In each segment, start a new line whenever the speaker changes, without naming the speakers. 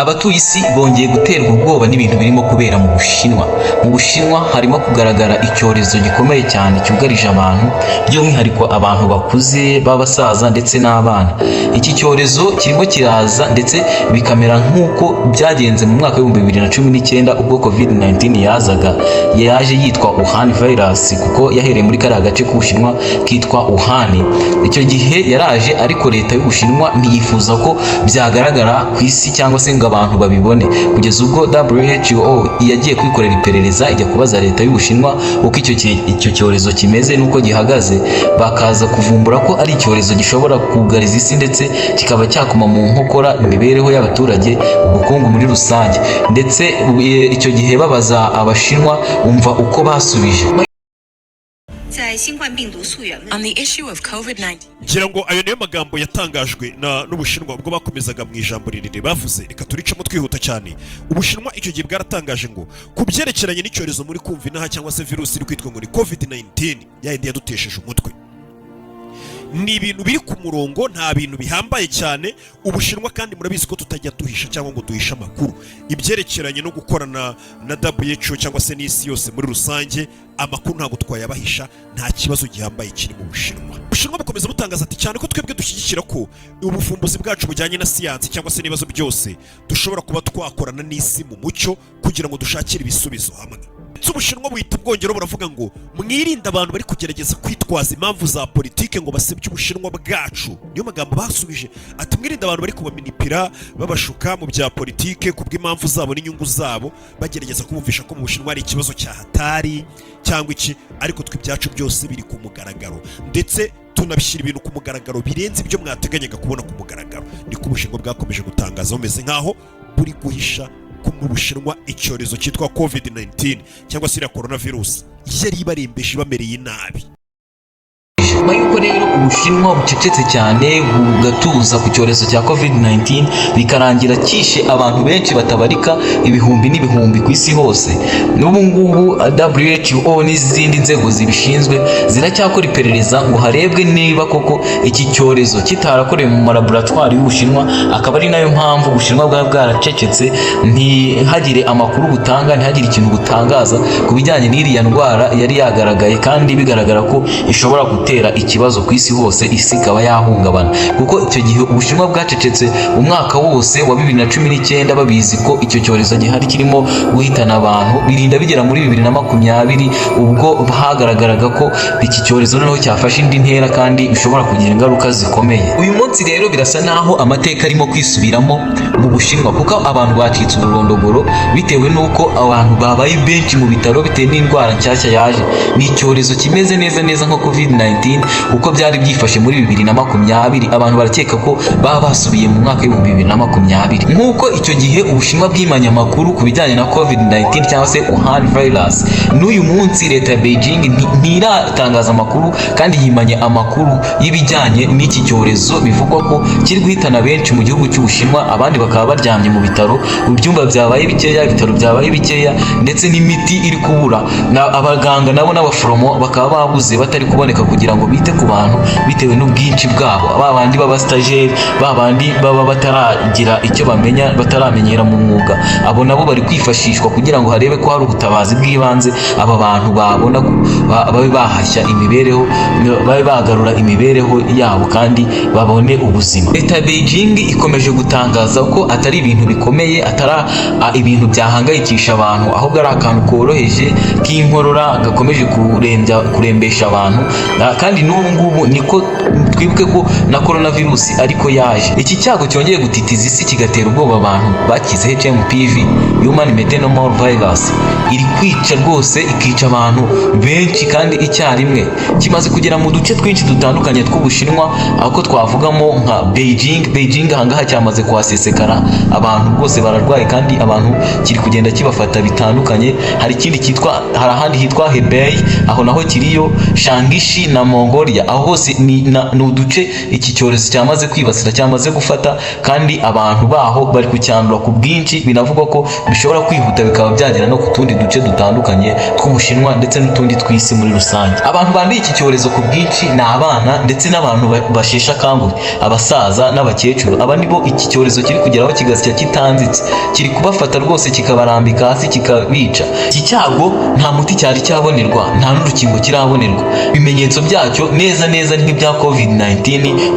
Abatuye isi bongeye guterwa ubwoba n'ibintu birimo kubera mu Bushinwa. Mu Bushinwa harimo kugaragara icyorezo gikomeye cyane cyugarije abantu, by'umwihariko abantu bakuze, b'abasaza ndetse n'abana. Iki cyorezo kirimo kiraza ndetse bikamera nk'uko byagenze mu mwaka w'ibihumbi 2019 ubwo COVID-19 yaje yitwa Wuhan virus, kuko yahereye muri kariya gace k'Ubushinwa kitwa Wuhan. Icyo gihe yaraje, ariko leta y'Ubushinwa ntiyifuza ko byagaragara ku isi cyangwa se ngo abantu babibone, kugeza ubwo WHO yagiye kwikorera iperereza ijya kubaza leta y'Ubushinwa uko icyo cyorezo kimeze n'uko gihagaze, bakaza kuvumbura ko ari icyorezo gishobora kugariza isi ndetse kikaba cyakoma mu nkokora imibereho y'abaturage, ubukungu muri rusange. Ndetse icyo gihe babaza Abashinwa, umva uko basubije.
On the issue of COVID-19.
Ngira ngo ayo niyo magambo yatangajwe n'Ubushinwa ubwo bakomezaga mu ijambo rirerire bavuze. Reka turicamo twihuta cyane. Ubushinwa icyo gihe bwaratangaje ngo ku byerekeranye n'icyorezo muri kumva inaha cyangwa se virusi iri kwitwa ngo ni COVID-19 yayindi yadutesheje umutwe, ni ibintu biri ku murongo, nta bintu bihambaye cyane. Ubushinwa kandi murabizi ko tutajya duhisha cyangwa ngo duhishe amakuru ibyerekeranye no gukorana na WHO cyangwa se n'isi yose muri rusange. Amakuru ntabwo twayabahisha, nta kibazo gihambaye kiri mu Bushinwa. Ubushinwa bukomeza butangaza ati cyane ko twebwe dushyigikira ko ubuvumbuzi bwacu bujyanye na siyansi cyangwa se n'ibibazo byose dushobora kuba twakorana n'isi mu mucyo kugira ngo dushakire ibisubizo hamwe. Ubushinwa buhita bwongera buravuga ngo mwirinde abantu bari kugerageza kwitwaza impamvu za politike ngo basebye Ubushinwa bwacu. Niyo magambo basubije ati mwirinde abantu bari kubaminipira babashuka mu bya politike kubw'impamvu zabo n'inyungu zabo, bagerageza kumvisha ko mu Bushinwa ari ikibazo cya hatari cyangwa iki, ariko twe ibyacu byose biri ku mugaragaro ndetse tunabishyira ibintu ku mugaragaro birenze ibyo mwateganyaga kubona ku mugaragaro. Niko Ubushinwa bwakomeje gutangaza bumeze nkaho buri guhisha mu Bushinwa icyorezo cyitwa COVID-19 cyangwa se coronavirus yari ibarembeje bamereye nabi.
Nyuma y'uko rero Ubushinwa bucecetse cyane bugatuza ku cyorezo cya COVID-19 bikarangira kishe abantu benshi batabarika ibihumbi n'ibihumbi ku isi hose, n'ubu ngubu WHO n'izindi nzego zibishinzwe ziracyakora iperereza ngo harebwe niba koko iki cyorezo kitarakorewe mu laboratoire y'Ubushinwa, akaba ari nayo mpamvu Ubushinwa bwa bwaracecetse, ntihagire amakuru butanga, ntihagire ikintu butangaza ku bijyanye n'iriya ndwara yari yagaragaye kandi bigaragara ko ishobora gutera ikibazo ku isi hose, isi ikaba yahungabana. Kuko icyo gihe Ubushinwa bwacecetse umwaka wose wa 2019 babizi ko icyo cyorezo gihari kirimo guhitana abantu, birinda bigera muri 2020 ubwo hagaragaraga ko iki cyorezo noneho cyafashe indi ntera kandi bishobora kugira ingaruka zikomeye. Uyu munsi rero birasa naho amateka arimo kwisubiramo mu Bushinwa, kuko abantu bacitse ururondogoro bitewe n'uko abantu babaye benshi mu bitaro bitewe n'indwara nshyashya yaje. Ni icyorezo kimeze neza nko COVID-19 uko byari byifashe muri 2020, abantu barakeka ko baba basubiye mu mwaka w'ibihumbi 2020. Nk'uko icyo gihe Ubushinwa bwimanye amakuru ku bijyanye na COVID-19 cyangwa se Wuhan virus, n'uyu munsi leta ya Beijing ntiratangaza amakuru kandi yimanye amakuru y'ibijyanye n'iki cyorezo. Bivugwa ko kiri guhitana benshi mu gihugu cy'Ubushinwa, abandi bakaba baryamye mu bitaro, ibyumba byabaye bikeya, ibitaro byabaye bikeya, ndetse n'imiti iri kubura, abaganga nabo n'abaforomo bakaba babuze batari kuboneka kugira ngo bite ku bantu bitewe n'ubwinshi bwabo. Babandi baba stagiaire, babandi baba bataragira icyo bamenya, bataramenyera mu mwuga, abo nabo bari kwifashishwa kugira ngo harebe ko hari ubutabazi bw'ibanze aba bantu babona babe bahashya imibereho, babe bagarura imibereho yabo kandi babone ubuzima. Leta ya Beijing ikomeje gutangaza ko atari ibintu bikomeye, atari ibintu byahangayikisha abantu, ahubwo ari akantu koroheje k'inkorora gakomeje kurembesha abantu. Kandi n'ubu ngubu niko twibuke ko na coronavirus ariko yaje. Iki cyago cyongeye gutitiza isi kigatera ubwoba abantu bakize HMPV, Human Metapneumovirus Virus, iri kwica rwose, ikica abantu benshi kandi icyarimwe. Kimaze kugera mu duce twinshi dutandukanye tw'Ubushinwa, aho twavugamo nka Beijing ahangaha cyamaze kuhasesekara, abantu rwose bararwaye kandi abantu kiri kugenda kibafata bitandukanye. Hari ahandi hitwa Hebei, aho naho kiriyo, Shanxi na Mongolia, aho hose ni uduce iki cyorezo cyamaze kwibasira, cyamaze gufata, kandi abantu baho bari kucyandura ku bwinshi. Binavugwa ko bishobora kwihuta bikaba byagera no ku tundi duce dutandukanye tw'Ubushinwa ndetse n'utundi tw'isi muri rusange. Abantu banduye iki cyorezo ku bwinshi ni abana ndetse n'abantu basheshe akanguhe, abasaza n'abakecuru. Aba nibo iki cyorezo kiri kugeraho kigasya kitanzitse, kiri kubafata rwose kikabarambika hasi kikabica. Iki cyago nta muti cyari cyabonerwa, nta n'urukingo kirabonerwa. Ibimenyetso byacyo neza neza nk'ibya COVID-19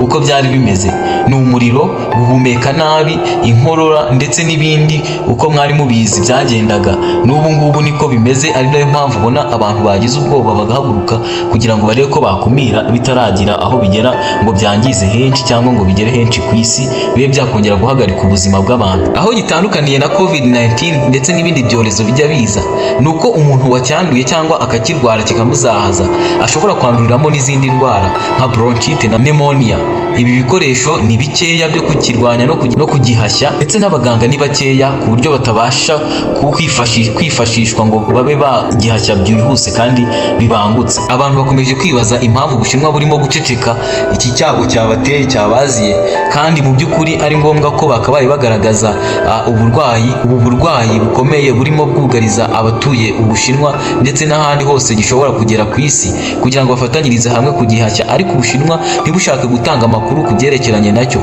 uko byari bimeze: ni umuriro, guhumeka nabi, inkorora ndetse n'ibindi uko mwari mubizi byagendaga. N'ubu ngubu niko bimeze, ari nayo mpamvu ubona abantu bagize ubwoba bagahaguruka kugira ngo barebe ko bakumira bitaragira aho bigera ngo byangize henshi cyangwa ngo bigere henshi ku isi, bibe byakongera guhagarika ubuzima bw'abantu. Aho gitandukaniye na COVID-19 ndetse n'ibindi byorezo bijya biza, ni uko umuntu wacyanduye cyangwa akakirwara kikamuzahaza ashobora kwanduriramo n'izindi ndwara nka bronchite na pneumonia. Ibi bikoresho ni bikeya byo kukirwanya no kugihashya, ndetse n'abaganga ni bakeya ku buryo batabasha kwifashishwa ngo babe bagihashya byihuse kandi bibangutse. Abantu bakomeje kwibaza impamvu Ubushinwa burimo guceceka iki cyago cyabateye, cyabaziye, kandi mu by'ukuri ari ngombwa ko bakabaye bagaragaza ubu burwayi bukomeye burimo bwugariza abatuye Ubushinwa ndetse n'ahandi hose gishobora kugera ku isi, kugira ngo bafatanyirize hamwe kugihashya. Ariko Ubushinwa ntibushake gutanga amakuru ku byerekeranye nacyo.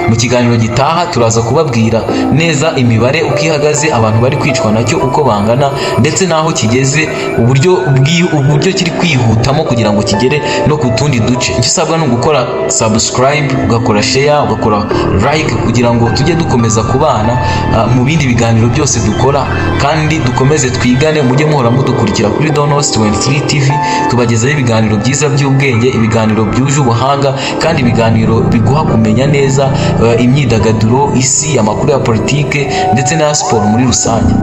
Mu kiganiro gitaha turaza kubabwira neza imibare uko ihagaze, abantu bari kwicwa nacyo uko bangana, ndetse n'aho kigeze, uburyo kiri kwihutamo kugira ngo kigere no ku tundi duce. Icyo usabwa ni ugukora subscribe, ugakora share, ugakora like, kugira ngo tujye dukomeza kubana mu bindi biganiro byose dukora, kandi dukomeze twigane. Mujye muhora mudukurikira kuri Donos 23 TV, tubagezaho ibiganiro byiza by'ubwenge, ibiganiro byuje ubuhanga, kandi ibiganiro biguha kumenya neza imyidagaduro, isi, amakuru ya politike ndetse na siporo muri rusange.